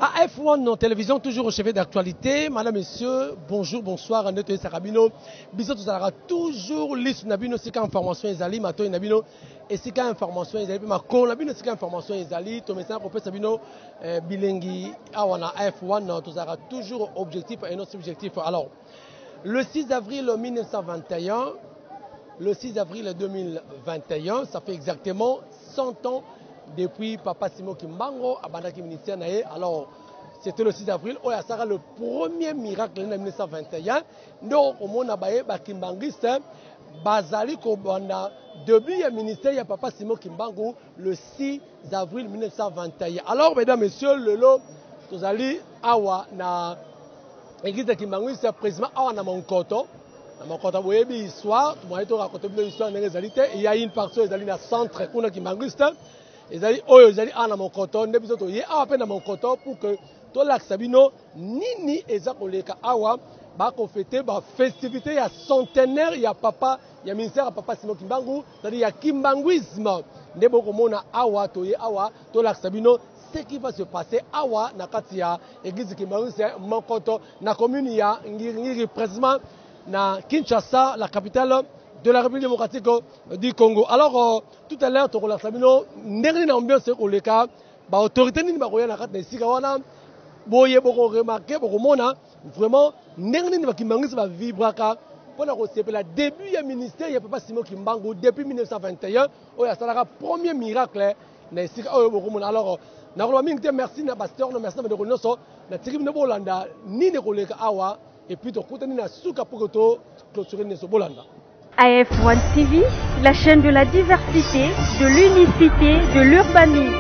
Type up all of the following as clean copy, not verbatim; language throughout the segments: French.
À F1, non télévision, toujours au chevet d'actualité. Madame, Messieurs, bonjour, bonsoir. Anetoye Sarabino. Bisous, tout ça toujours liste Nabino, c'est quand information Ezali, Mato Nabino, et c'est quand information Ezali, puis ma con Nabino, c'est quand information Ezali, ton message pour Sabino, Bilengi, Awana F1, non, tout ça toujours objectif et non subjectif. Alors, le 6 avril 1921, le 6 avril 2021, ça fait exactement 100 ans depuis Papa Simon Kimbangu à Bandaki ministère naé. Alors c'était le 6 avril, oh ça sera le premier miracle en 1921. Donc au monde abaye ba Kimbangiste bazali ko banda début du ministère ya Papa Simon Kimbangu le 6 avril 1921. Alors mesdames messieurs, le lot tozali awa na église de Kimbangu, c'est précisément awa na Monkoto. Mon compte à Boyebi histoire, tu m'as dit raconter une histoire dans les alités. Il y a une partie dans le centre qu'on a qui m'anguste. Ils allaient oh ils allaient à mon canton, ne besoin de y à peine à mon canton pour que tout l'axe Sabino ni ezakoleka awa ba ko fêter ba festivité il y a centenaire il y a papa il y a ministère à Papa Simon Kimbangu, c'est-à-dire il y a kimbanguisme. Ne boko mona awa to y awa tout l'axe Sabino ce qui va se passer awa na katia église Kimbangu c'est mon canton na commune ya ngiri précisément na Kinshasa, la capitale de la République démocratique du Congo. Alors, tout à l'heure, tu as dit que l'ambiance est le cas. L'autorité n'est pas ici. Boye beaucoup remarqué, beaucoup monde vraiment n'engagé pas qui manque va vibrer pour la début du ministère il y a pas Simon Kimbangu depuis 1921 où il y a le premier miracle na ici beaucoup monde. Alors na merci na pasteur merci na de noso na tribu na bolanda ni ne koleka awa. Et puis, tu as clôturer les Bolanda. AF1 TV, la chaîne de la diversité, de l'unicité, de l'urbanisme.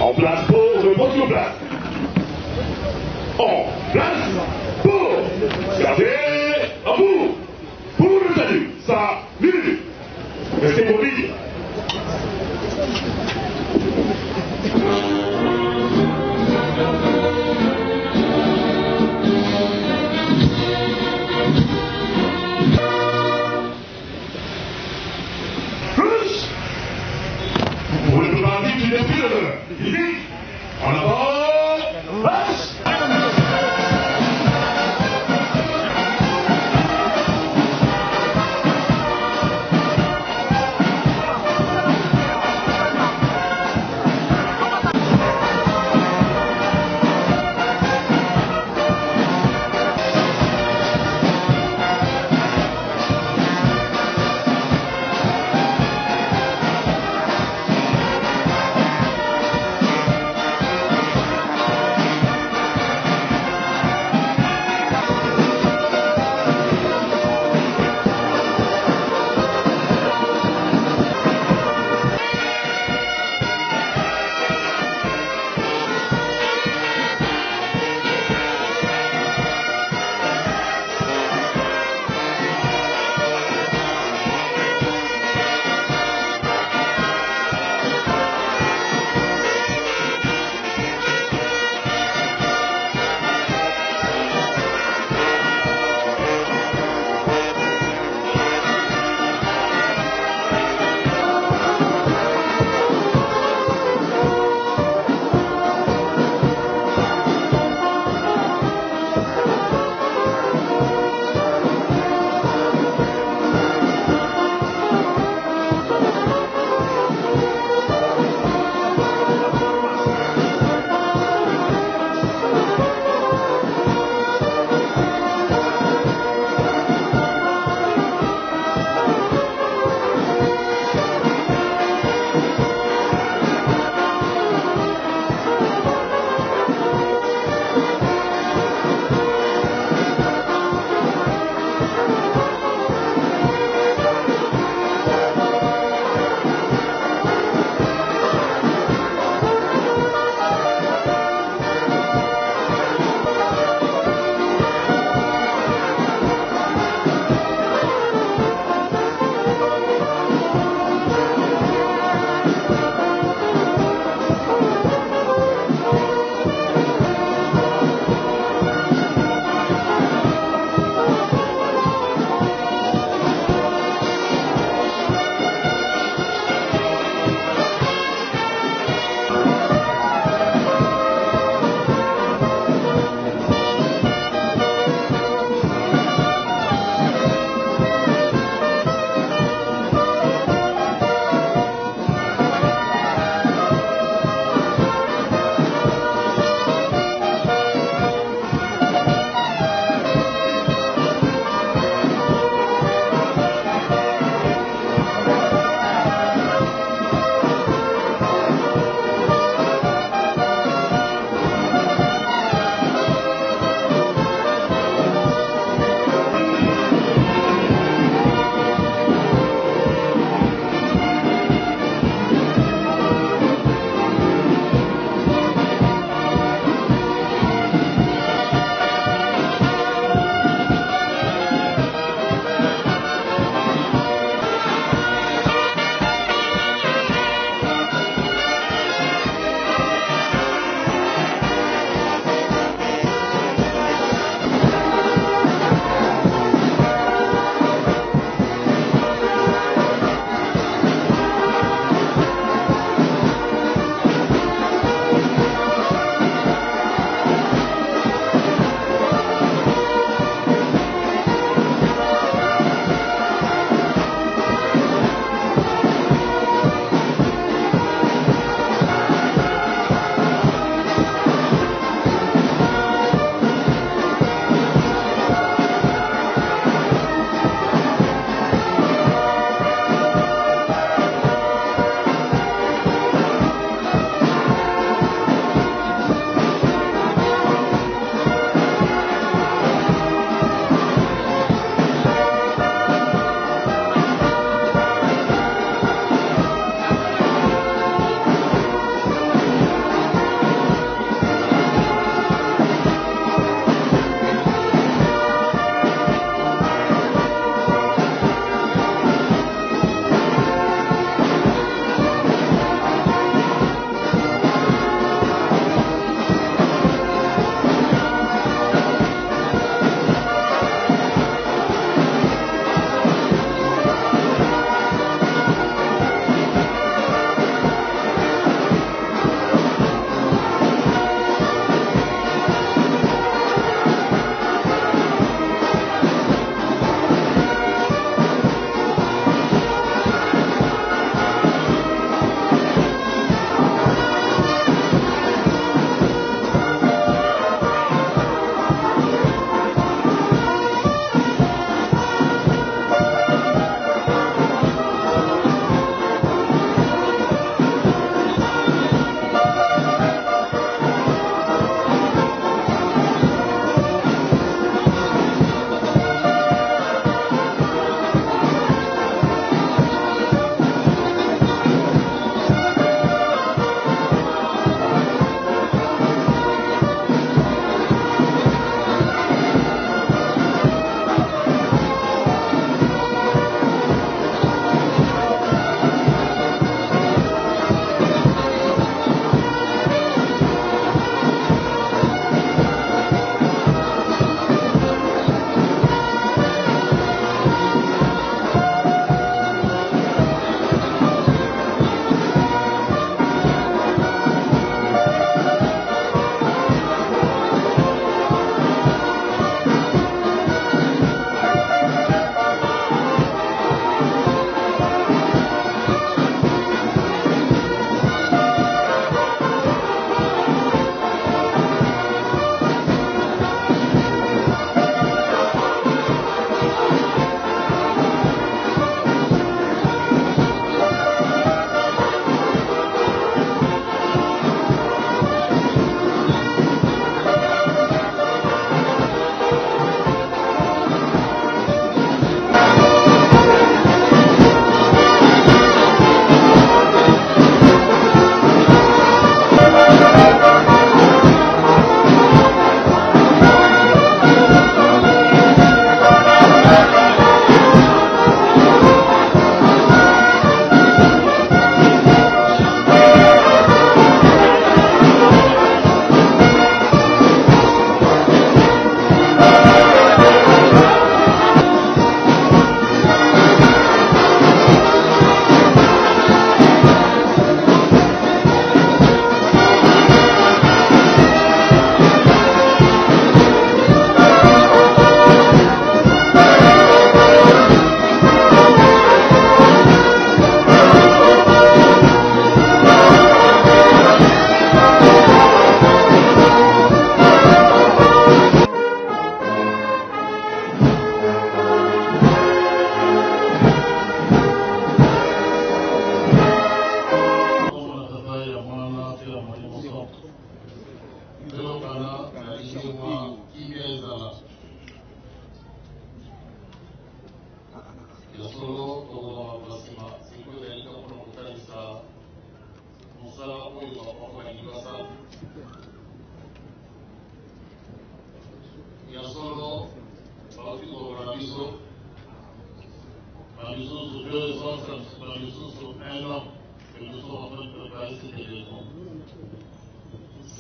En place pour le vote sur place. En place pour garder à vous. Pour le salut, ça minute. Restez mobiles. Pour le bandit qui défile, il dit en avant, passe.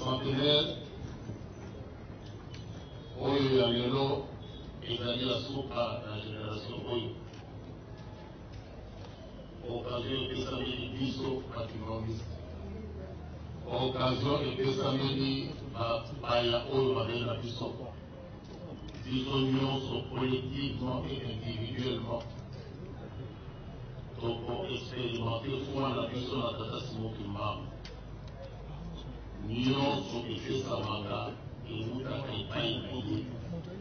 Centenaire, Oyo Yamelo, Ezali Asuka, la génération Oyo. Occasion de Pessameli Biso, patrimonialiste. Occasion de Pessameli Baya Oyo, Madela Biso. Disons collectivement et individuellement. Donc, pour expérimenter, soit la Biso, la Tata Simo Kimam. Nyonso epesa manga eutaka epai na ye.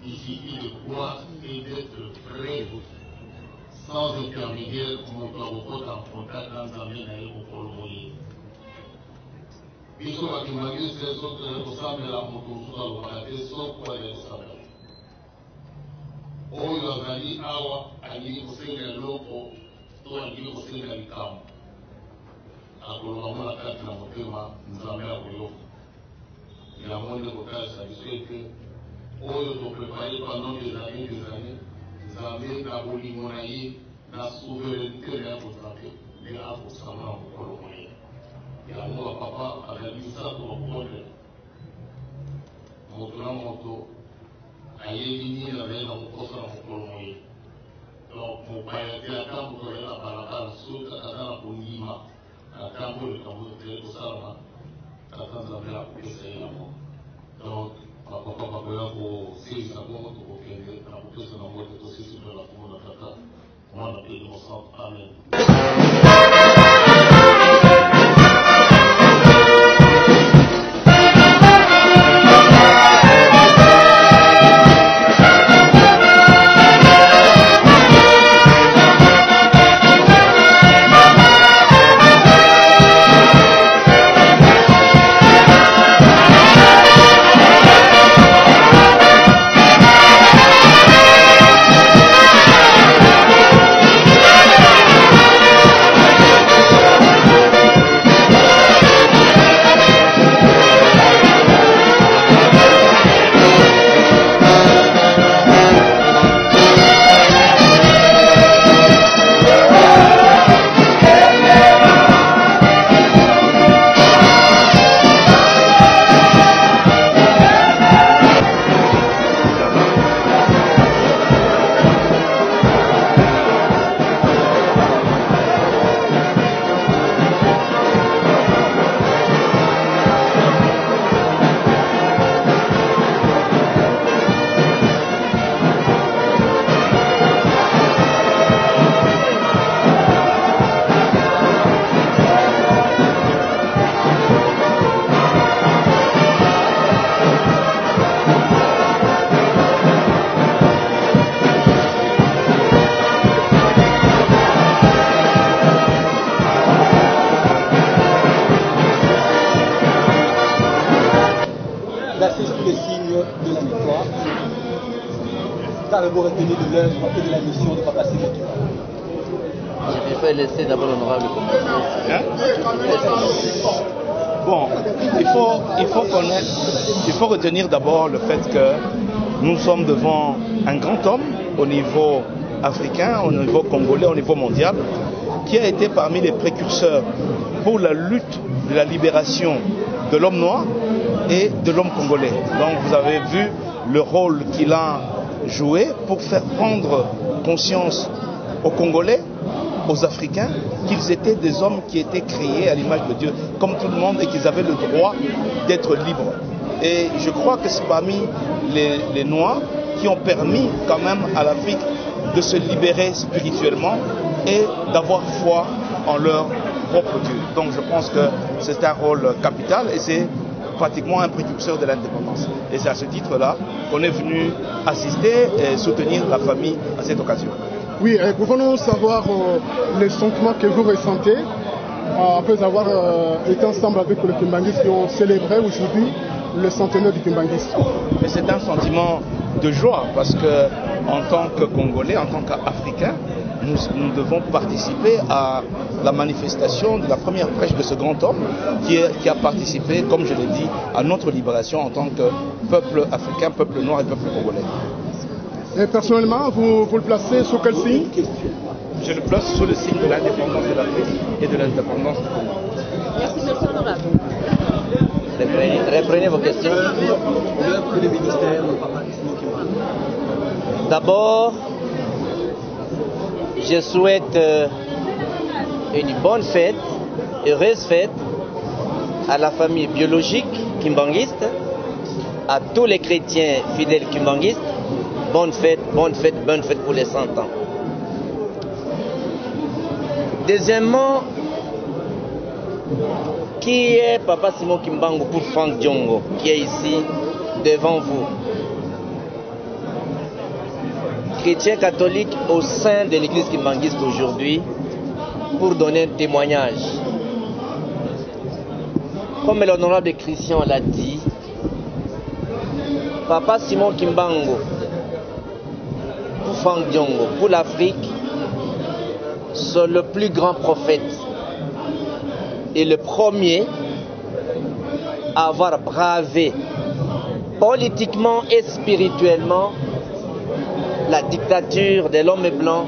Il suffit de croire et d'être prêt sans intermédiaire moto akokota contact na nzambe na ye kokolomo ye. Biso bakimangisi soki kosambela moto mosusu alobaka te soko aye kosambela. Oyo azali awa alingi kosenga eloko to alingi kosenga likambo. Akoloba mona kati na motema nzambe akoyoka. Il a moins de bocage habitué que oyo to préparé pendant des années, nzambe na bolingo na ye na souveraineté na kotrape nde akosama na mokolo moye. Yango bapapa azali misato bakonde moto na moto ayebi nini azali na mokosa na mokolo moye. Donc mopaya te ata moto azali na balabala soki aza na kondima atambo likambo tozali kosalama ata nzambe akopesa ye yango. Donc bapapa bakoya kosilisa bongo tokokende na kopesa na mbote tosisi mpe na kombo na tata mwana mpe innocent. Amen. Avez-vous retenu de l'œuvre et de la mission de Papa Sémé Kimam? Je vais laisser d'abord l'honorable commencer. Bon, il faut retenir d'abord le fait que nous sommes devant un grand homme au niveau africain, au niveau congolais, au niveau mondial, qui a été parmi les précurseurs pour la lutte de la libération de l'homme noir et de l'homme congolais. Donc vous avez vu le rôle qu'il a joué pour faire prendre conscience aux Congolais, aux Africains, qu'ils étaient des hommes qui étaient créés à l'image de Dieu, comme tout le monde, et qu'ils avaient le droit d'être libres. Et je crois que c'est parmi les Noirs qui ont permis quand même à l'Afrique de se libérer spirituellement et d'avoir foi en leur propre Dieu. Donc je pense que c'est un rôle capital et c'est pratiquement un précurseur de l'indépendance. Et c'est à ce titre-là qu'on est venu assister et soutenir la famille à cette occasion. Oui, pouvons-nous savoir les sentiments que vous ressentez après avoir été ensemble avec les Kimbanguistes qui ont célébré aujourd'hui le centenaire du Kimbanguiste? C'est un sentiment de joie parce que, en tant que Congolais, en tant qu'Africains, nous devons participer à la manifestation de la première prêche de ce grand homme qui a participé, comme je l'ai dit, à notre libération en tant que peuple africain, peuple noir et peuple congolais. Et personnellement, vous le placez sous quel signe? Je le place sous le signe de l'indépendance de l'Afrique et de l'indépendance du Congo. Merci, monsieur honorable. Reprenez vos questions. D'abord, je souhaite une bonne fête, heureuse fête à la famille biologique kimbanguiste, à tous les chrétiens fidèles kimbanguistes. Bonne fête, bonne fête, bonne fête pour les 100 ans. Deuxièmement, qui est Papa Simon Kimbangu pour Franck Diongo, qui est ici devant vous? Chrétien catholique au sein de l'église kimbanguiste aujourd'hui, pour donner un témoignage. Comme l'honorable Christian l'a dit, Papa Simon Kimbangu, pour Franck Diongo, pour l'Afrique, c'est le plus grand prophète et le premier à avoir bravé politiquement et spirituellement la dictature de l'homme blanc,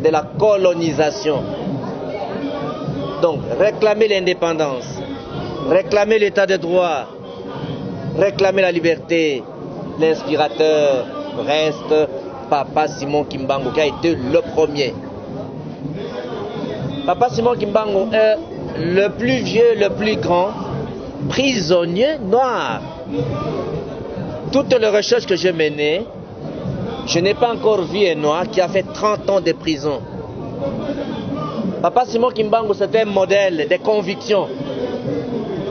de la colonisation. Donc, réclamer l'indépendance, réclamer l'état de droit, réclamer la liberté, l'inspirateur reste Papa Simon Kimbangu, qui a été le premier. Papa Simon Kimbangu est le plus vieux, le plus grand prisonnier noir. Toutes les recherches que j'ai menées, je n'ai pas encore vu un noir qui a fait 30 ans de prison. Papa Simon Kimbangu, c'est un modèle de conviction.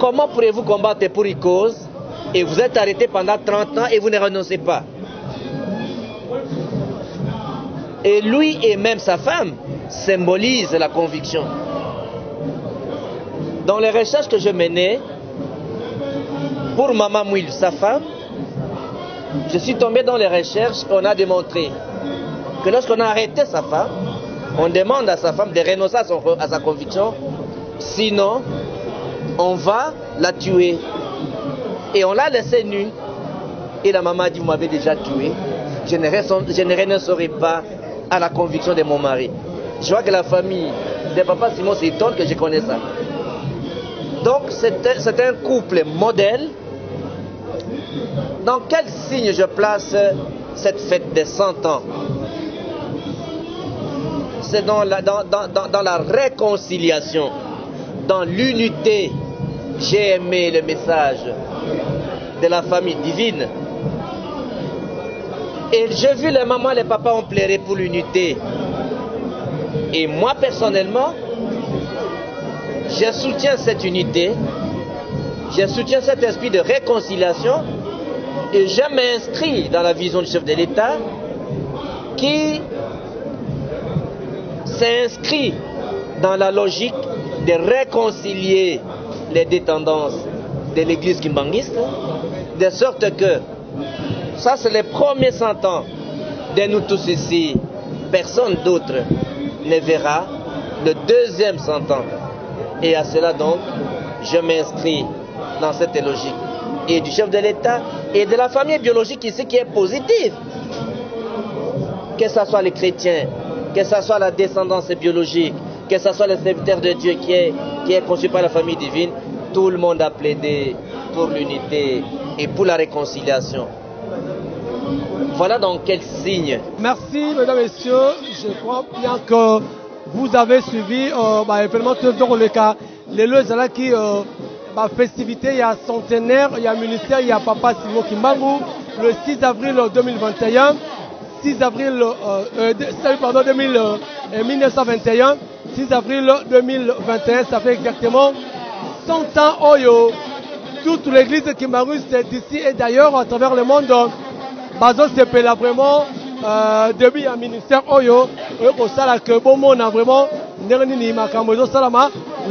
Comment pourrez-vous combattre pour une cause et vous êtes arrêté pendant 30 ans et vous ne renoncez pas? Et lui et même sa femme symbolisent la conviction. Dans les recherches que je menais, pour Maman Mouil, sa femme, je suis tombé dans les recherches, on a démontré que lorsqu'on a arrêté sa femme, on demande à sa femme de renoncer à sa conviction, sinon on va la tuer. Et on l'a laissée nue. Et la maman a dit, vous m'avez déjà tué, je ne renoncerai pas à la conviction de mon mari. Je vois que la famille de Papa Simon s'étonne que je connais ça. Donc c'est un couple modèle. Dans quel signe je place cette fête des 100 ans? C'est dans la réconciliation, dans l'unité. J'ai aimé le message de la famille divine. Et j'ai vu les mamans, les papas ont pleuré pour l'unité. Et moi personnellement, je soutiens cette unité, je soutiens cet esprit de réconciliation et je m'inscris dans la vision du chef de l'État qui s'inscrit dans la logique de réconcilier les deux tendances de l'église kimbanguiste, de sorte que ça c'est les premiers 100 ans de nous tous ici, personne d'autre ne verra le deuxième 100 ans. Et à cela donc, je m'inscris dans cette logique. Et du chef de l'État et de la famille biologique ici qui est positive. Que ce soit les chrétiens, que ce soit la descendance biologique, que ce soit le serviteur de Dieu qui est conçu par la famille divine, tout le monde a plaidé pour l'unité et pour la réconciliation. Voilà dans quel signe. Merci, mesdames et messieurs. Je crois bien que vous avez suivi événement dans le cas. Les lieux qui festivité, il y a centenaire, il y a ministère, il y a Papa Simon Kimbangu, le 6 avril 2021, 6 avril 1921, 6 avril 2021, ça fait exactement 100 ans Oyo. Toute l'église de Kimbangu, c'est d'ici et d'ailleurs à travers le monde. Bazo Sepela vraiment depuis un ministère Oyo, pour ça que bon monde a vraiment vous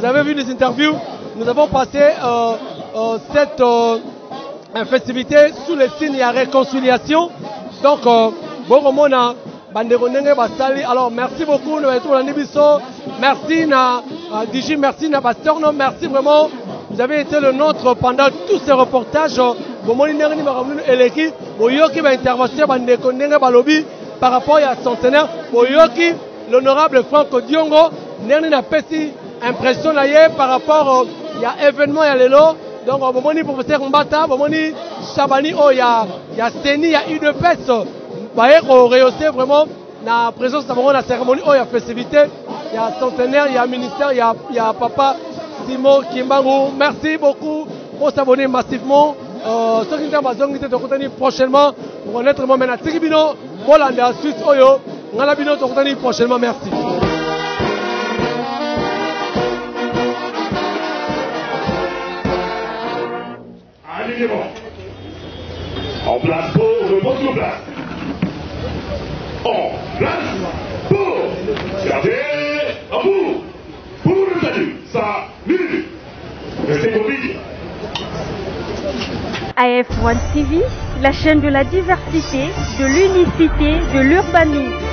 avez vu les interviews, nous avons passé cette festivité sous le signe de réconciliation. Donc, Boromona, Banderonenge Basali. Alors, merci beaucoup, merci na Digi, merci na Bastorno, merci vraiment. Vous avez été le nôtre pendant tous ces reportages. Intervention par rapport à centenaire. L'honorable Franco Diongo, n'a pas si impression par rapport à événement à l'élo. Donc, au moment où professeur Mbata, au moment où Chabani, il y a Steni, il y a UDPS. Vous rehaussez vraiment la présence de la cérémonie, il y a festivité, il y a centenaire, il y a ministère, il y a Papa Simon Kimbangu. Merci beaucoup pour s'abonner massivement. Ceux qui sont venus prochainement pour connaître mon ménage. Tikibino, Hollande, Suisse, Oyo, Ngalabino, prochainement. Merci. Alignement. En place pour le bon sur place. En place pour garder à bout. Pour le salut, ça minute. Restez conviés. AF1 TV, la chaîne de la diversité, de l'unicité, de l'urbanisme.